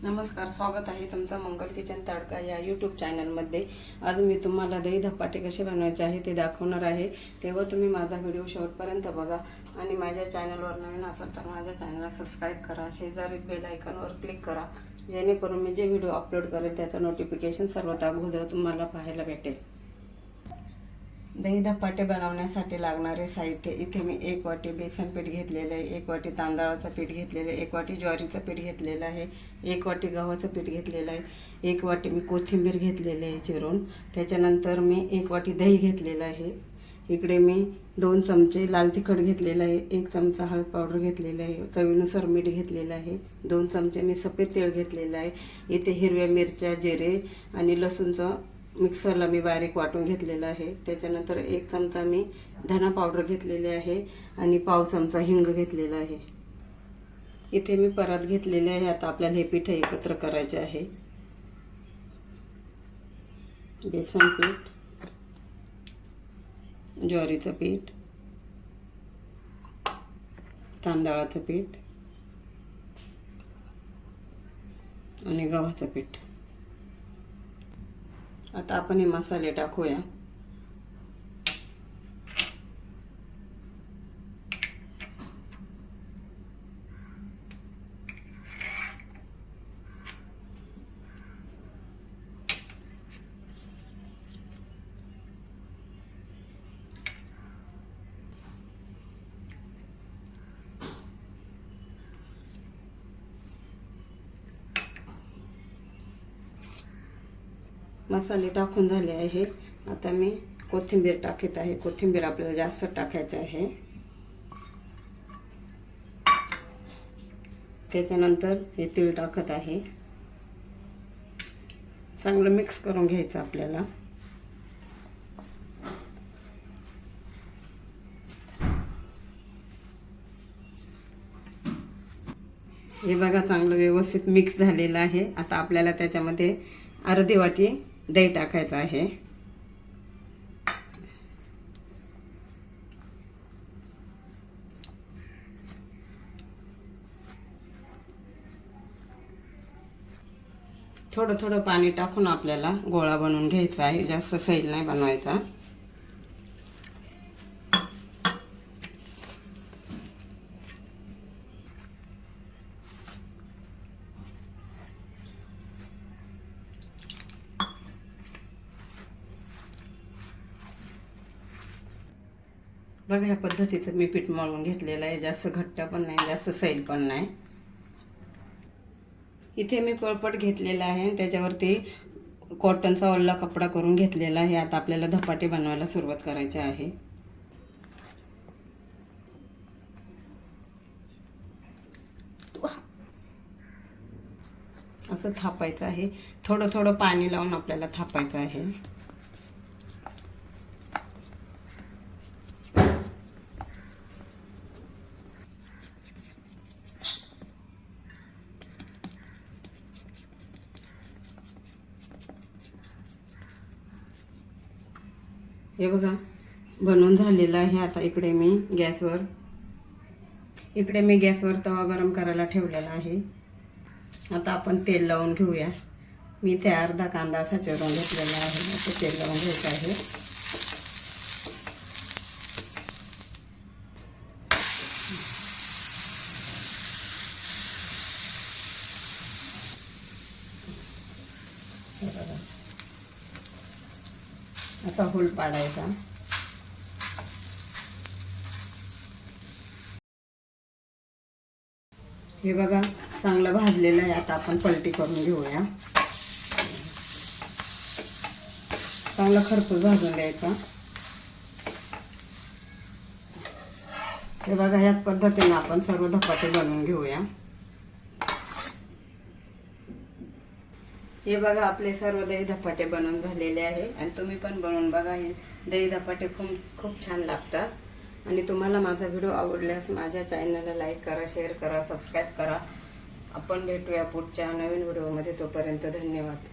नमस्कार, स्वागत आहे तुमचं मंगल किचन तडका या यूट्यूब चॅनलमध्ये। आज मी तुम्हाला दही धपाटे कसे बनवायचे आहे ते दाखवणार आहे, तेव्हा तुम्ही माझा व्हिडिओ शेवटपर्यंत बघा। आणि माझ्या चॅनलवर नवीन असाल तर माझ्या चॅनलला सबस्क्राईब करा, शेजारी बेल आयकॉनवर क्लिक करा, जेणेकरून मी जे व्हिडिओ अपलोड करेल त्याचं नोटिफिकेशन सर्वात अगोदर तुम्हाला पाहायला भेटेल। दही धपाटे बनवण्यासाठी लागणारे साहित्य इथे मी 1 वाटी बेसन पीठ घेतलेले आहे, 1 वाटी तांदळाचं पीठ घेतलेले आहे, 1 वाटी ज्वारीचं पीठ घेतलेलं आहे, 1 वाटी गव्हाचं पीठ घेतलेलं आहे, 1 वाटी मी कोथिंबीर घेतलेली आहे चिरून, त्याच्यानंतर मी 1 वाटी दही घेतलेलं आहे। इकडे मी 2 चमचे लाल तिखट घेतलेलं आहे, 1 चमचा हळद पावडर घेतलेलं आहे, चवीनुसार मीठ घेतलेलं आहे, 2 चमचे मी सफेद तेल घेतलेलं आहे। इथे हिरव्या मिरच्या, जिरे आणि लसूणचं मिक्सरला मी बारीक वाटून घेतलेलं आहे। त्याच्यानंतर 1 चमचा मी धना पावडर घेतलेले आहे आणि पाव चमचा हिंग घेतलेला आहे। इथे मी परात घेतलेले आहे। आता आपल्याला हे पीठ एकत्र करायचे आहे। बेसन पीठ, ज्वारीचं पीठ, तांदळाचं पीठ आणि गव्हाचं पीठ। आता आपण हे मसाले टाकूया। मसाले टाकून झाले आहे। आता मी कोथिंबीर टाकत आहे। कोथिंबीर आपल्याला जास्त टाकायची आहे। त्याच्यानंतर हे तीळ टाकत आहे। चांगलं मिक्स करून घ्यायचं आपल्याला। हे बघा, चांगलं व्यवस्थित मिक्स झालेलं आहे। आता आपल्याला त्याच्यामध्ये अर्धी वाटी दही टाकायचं आहे। थोडं थोडं पाणी टाकून आपल्याला गोळा बनवून घ्यायचा आहे, जास्त सैल नाही बनवायचा। बघा, ह्या पद्धतीचं मी पीठ मळून घेतलेलं आहे। जास्त घट्ट पण नाही, जास्त सैल पण नाही। इथे मी पळपट घेतलेला आहे, त्याच्यावरती कॉटनचा ओला कपडा करून घेतलेला आहे। आता आपल्याला धपाटे बनवायला सुरुवात करायची आहे। असं थापायचं आहे। थोडं थोडं पाणी लावून आपल्याला थापायचं आहे। हे बघा, बनवून झालेलं आहे। आता इकडे मी गॅसवर तवा गरम करायला ठेवलेला आहे। आता आपण तेल लावून घेऊया। मी इथे अर्धा कांदा असा चिरून घेतलेला आहे। आता तेल लावून घ्यायचं आहे। असा होल पाडायचा। हे बघा, चांगलं भाजलेलं आहे। आता आपण पलटी करून घेऊया। चांगला खरपूस भाजून द्यायचा। हे बघा, याच पद्धतीने आपण सर्व धपाटे बनवून घेऊया। हे बघा, आपले सर्व दही धपाटे बनवून झालेले आहे आणि तुम्ही पण बनवून बघा। हे दही धपाटे खूप छान लागतात। आणि तुम्हाला माझा व्हिडिओ आवडल्यास माझ्या चॅनलला लाईक करा, शेअर करा, सबस्क्राईब करा। आपण भेटूया पुढच्या नवीन व्हिडिओमध्ये। तोपर्यंत धन्यवाद।